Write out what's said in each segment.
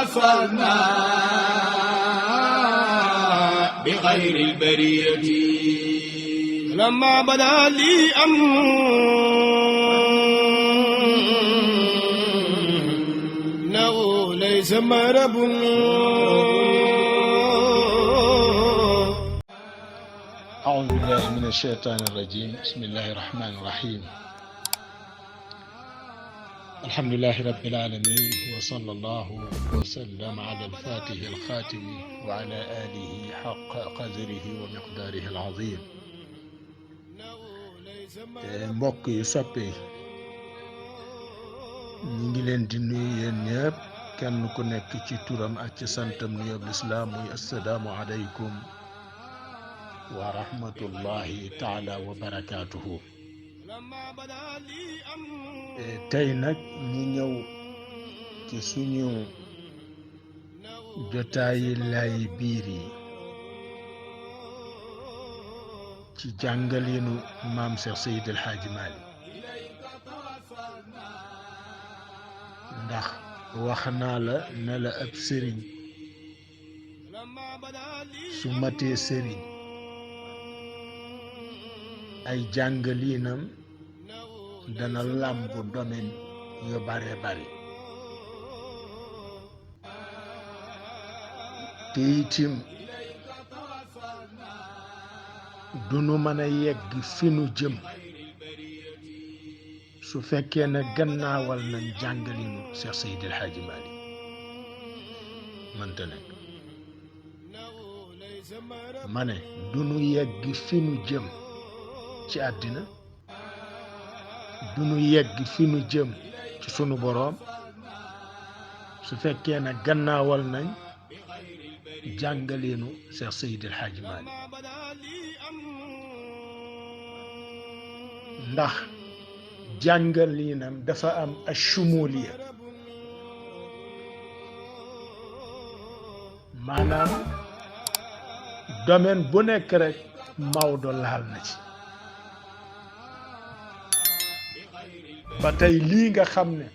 تواصلنا بغير البرية لما بدا لي أنه ليس مرب أعوذ بالله من الشيطان الرجيم بسم الله الرحمن الرحيم الحمد لله رب العالمين وصلى الله وسلم على الفاتح الخاتم وعلى آله حق قدره ومقداره العظيم mbokk yu soppe ñi ngi leen di nuyu yéen ñëpp kenn ku nekk ci turam ak ci santam nuyoob lislaam muy assalaamu aleykum wa rahmatullahi taala wa barakaatuhu tey nag ñi ñëw ci suñu jotaayi lay biir yi ci jàngalinu maam Cheikh Seydi El Hadji Malick ndax wax naa la ne la ab sëriñ su matee sëriñ ay jàngalinam dana làmb domaine yu bare bare te itim dunu mën a yegg fi nu jëm su fekkee ne gannaawal nañ jàngalinu Cheikh Seydi El Hadji Malick mënta nekk ma ne dunu yegg fi nu jëm ci àddina dunu yegg fi nu jëm ci sunu boroom su fekkee ne gannaawal nañ jàngaleenu Cheikh Seydi El Hadji Malick ndax jàngalinam dafa am ashumuliya maanaam domaine bu nekk rek Maodo laal na ci ba tey lii nga xam ne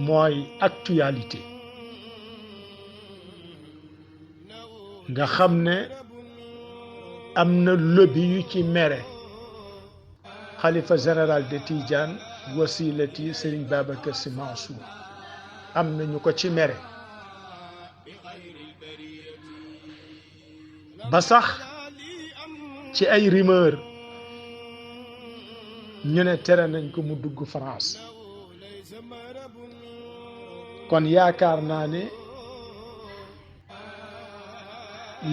mooy actualité nga xam ne am na lobby yu ci mere xalifa général de Tidiane wasilati Serigne Babacar Sy Mansour am na ñu ko ci mere ba sax ci ay rumeur ñu ne tere nañ ko mu dugg France kon yaakaar naa ne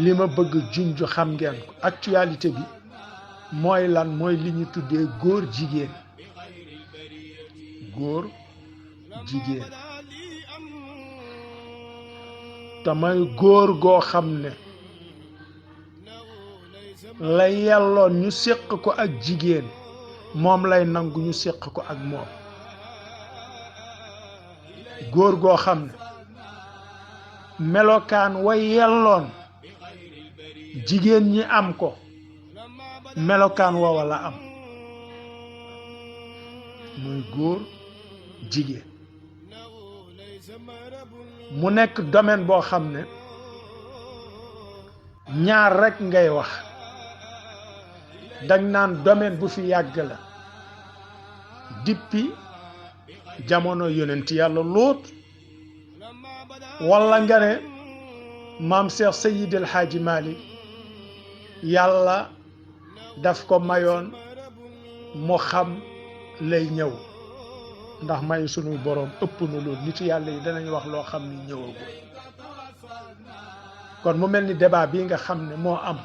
li ma bëgg junj xam ngeen ko actualité bi mooy lan mooy li ñu tuddee góor jigéen te may góor goo xam ne la yelloon ñu séq ko ak jigéen moom lay nangu ñu séq ko ak moom góor goo xam ne melokaan wa yelloon jigéen ñi am ko melokaan woowa la am muy góor jigéen mu nekk domaine boo xam ne ñaar rekk ngay wax dañ naan domaine bu fi yàgg la dippi jamono yonent yàlla Luut walla nga ne maam Cheikh Seydi El Hadji Malick yàlla daf ko mayoon mu xam lay ñëw ndax may sunuy boroom ëpp na loolu nit yàlla yi danañ wax loo xam ni ñëwagul kon mu mel ni débat bii nga xam ne moo am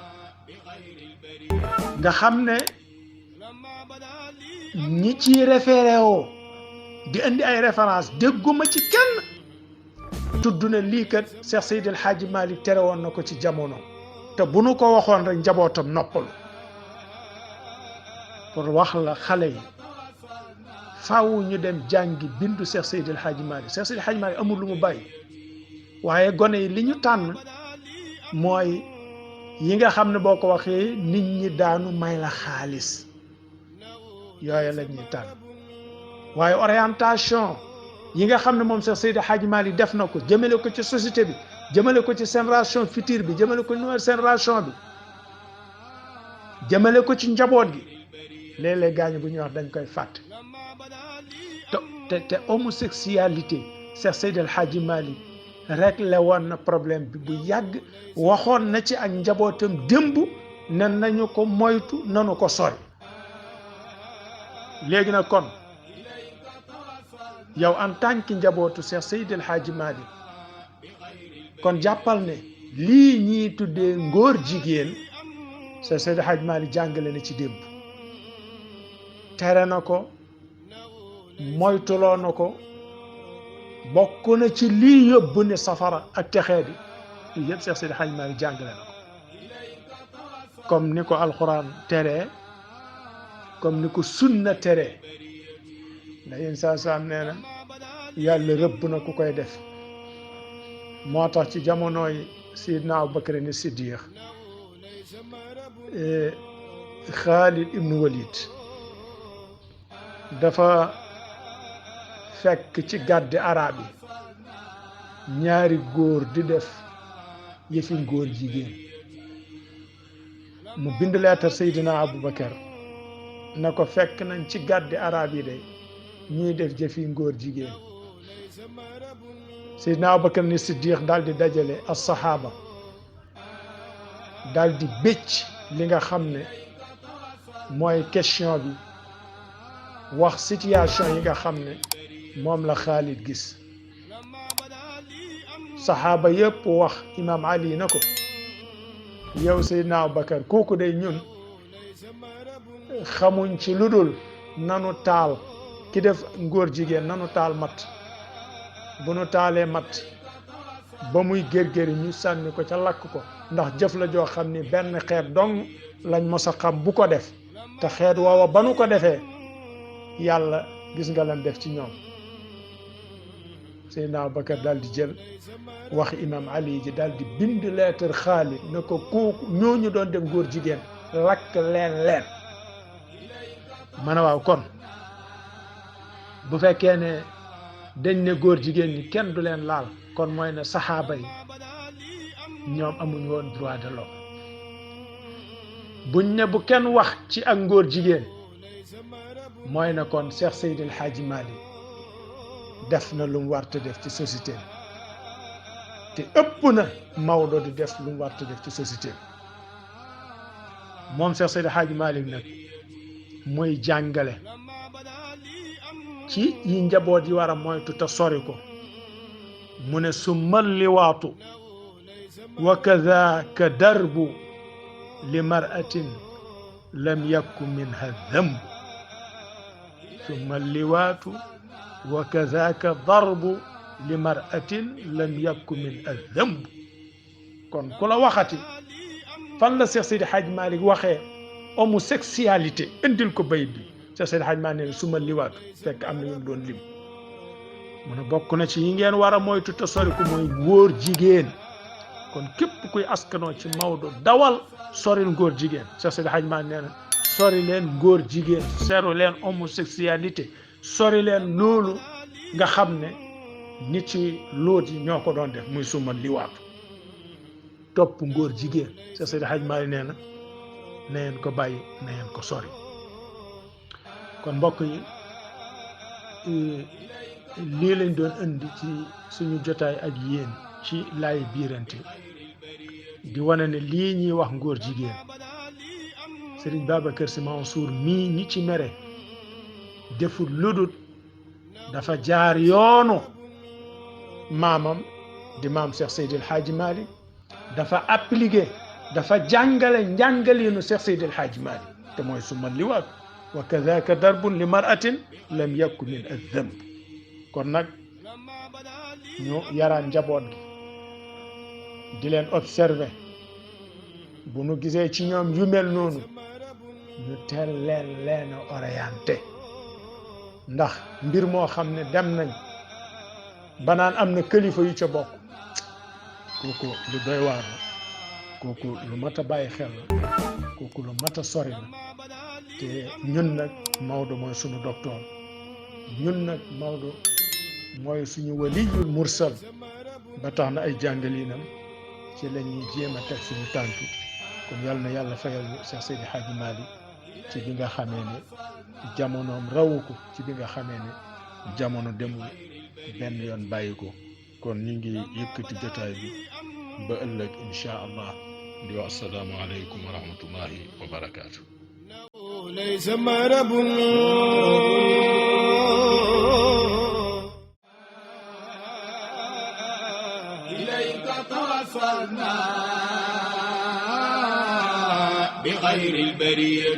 nga xam ne ñi ciy référé woo di indi ay référence dégguma ci kenn tudd na lii kat Cheikh Seydi El Hadji Malick tere woon na ko ci jamono te bu nu ko waxoon rek njabootam noppalu pour wax la xale yi faaw ñu dem jàngi bindu Cheikh Seydi El Hadji Malick Cheikh Seydi El Hadji Malick amul lu mu bàyyi waaye gone yi li ñu tànn mooy yi nga xam ne boo ko waxee nit ñi daanu may la xaalis yooyu la ñuy tànn waaye orientation yi nga xam ne moom Cheikh Seydi Hadji Malick def na ko jëmale ko ci société bi jëmale ko ci génération future bi jëmale ko nouvelle génération bi jëmale ko ci njaboot gi léeg-léeg gaañu bu ñuy wax dañ koy fàtte te homosexualité Cheikh Seydi Hadji Malick réglé woon na problème bi bu yàgg waxoon na ci ak njabootam démb ne nañu ko moytu nanu ko sori léegi nag kon yow en tant que njabootu Cheikh Seydi Hadji Malick kon jàppal ne lii ñii tuddee ngóor jigéen Cheikh Seydi Hadji Malick jàngale na ci démb tere na ko moytuloo na ko bokk na ci lii yóbbu ne safara ak texee di lii yëpp Cheikh Seydi Hadji Malick jàngale na ko comme ni ko alxuraan teree comme ni ko sunna teree ndax yéen saa nee na yàlla rëbb na ku koy def moo tax ci jamonooy Seydina Abubakar ni Siddiq Khalid ibnu Walid dafa fekk ci gàddi arab yi ñaari góor di def yëfi góor jigéen mu bind leetar Seydina Abubakar na ko fekk nañ ci gàddi arab yi de ñuy def jëfi ngóor jigéen Seydina Abubakar ni Siddiq daal di dajale as saxaaba daal di bëcc li nga xam ne mooy question bi wax situation yi nga xam ne moom la Xaalid gis saxaaba yëpp wax imam Ali na ko yow Seydina Abubakar kooku day ñun xamuñ ci lu dul nanu taal ki def ngóor jigéen nanu taal mat bu nu taalee mat ba muy gër-gëri ñu sànni ko ca lakk ko ndax jëf la joo xam ni benn xeet dong lañ mos a xam bu ko def te xeet woowa ba nu ko defee yàlla gis nga lan def ci ñoom Seydina Abubakar daal di jël wax imam Ali ji daal di bind leetar Xaalid na ko kooku ñooñu doon dem góor jigéen lakk leen man a waaw kon bu fekkee ne dañ ne góor jigéen ñi kenn du leen laal kon mooy ne saxaaba yi ñoom amuñ woon droit de l'homme buñ ne bu kenn wax ci ak ngóor jigéen mooy ne kon Cheikh Seydi Hadji Malick def na lu mu war te def ci société te ëpp na Maodo di def lu mu war te def ci société moom Cheikh Seydi Hadji Malick nag mooy jàngale ci yi njaboot yi war a moytu te sori ko mu ne summa liwaatu wa kadaka darbu li maratin lam yakku minha damb summa liwaatu wa kadaka darbu li maratin lam yakku minha damb kon ku la waxati fan la Cheikh Seydi Hadji Malick waxee homosexualité indil ko bayit bi Cheikh Seydi Hadji Malick ne summa liwaatu fekk am na ñu doon lim mu ne bokk na ci yi ngeen war a moytu te sori ko mooy góor jigéen kon képp kuy askanoo ci Maodo dawal soril góor jigéen Cheikh Seydi Hadji Malick nee na sori leen góor jigéen sori leen homosexualité sori leen loolu nga xam ne nit ci loot yi ñoo ko doon def muy summa liwaatu topp góor jigéen Cheikh Seydi Hadji Malick nee na na ngeen ko bàyyi na ngeen ko sori kon mbokk yi lii lañ doon indi ci suñu jotaay ak yéen ci laay biirante di wane ne lii ñuy wax ngóor jigéen Serigne Babacar Sy Mansour mii ñi ci mere deful ludut dafa jaar yoonu maamam di maam Cheikh Seydil Hadji Malick dafa appliqué dafa jàngale njàngaleenu Cheikh Seydil Hadji Malick te mooy summa liwaat wa kadaka darbun li maratin lam yakku min adh-dhanb kon nag ñu yaraan njaboot gi di leen observer bu nu gisee ci ñoom yu mel noonu ñu teel leen orienté ndax mbir moo xam ne dem nañ ba naan am na kilifa yu ca bokk kooku lu doy waar la kooku lu mat a bàyyi xel la kooku lu mat a sori la te ñun nag Maodo mooy sunu docteur ñun nag Maodo mooy suñu waliyul mursal ba tax na ay jàngalinam ci la ñuy jéem a teg suñu tànk kon yàlla na yàlla fayal ñu Cheikh Seydi Hadji Malick ci bi nga xamee ne jamonoom rawu ko ci bi nga xamee ne jamono demul benn yoon bàyyi ko kon ñu ngi yëkkati jotaay bi ba ëllëg insha allah di wax assalaamu aleykum wa rahmatullahi wa barakaatu. ليس مرب إليك توصلنا بغير البرية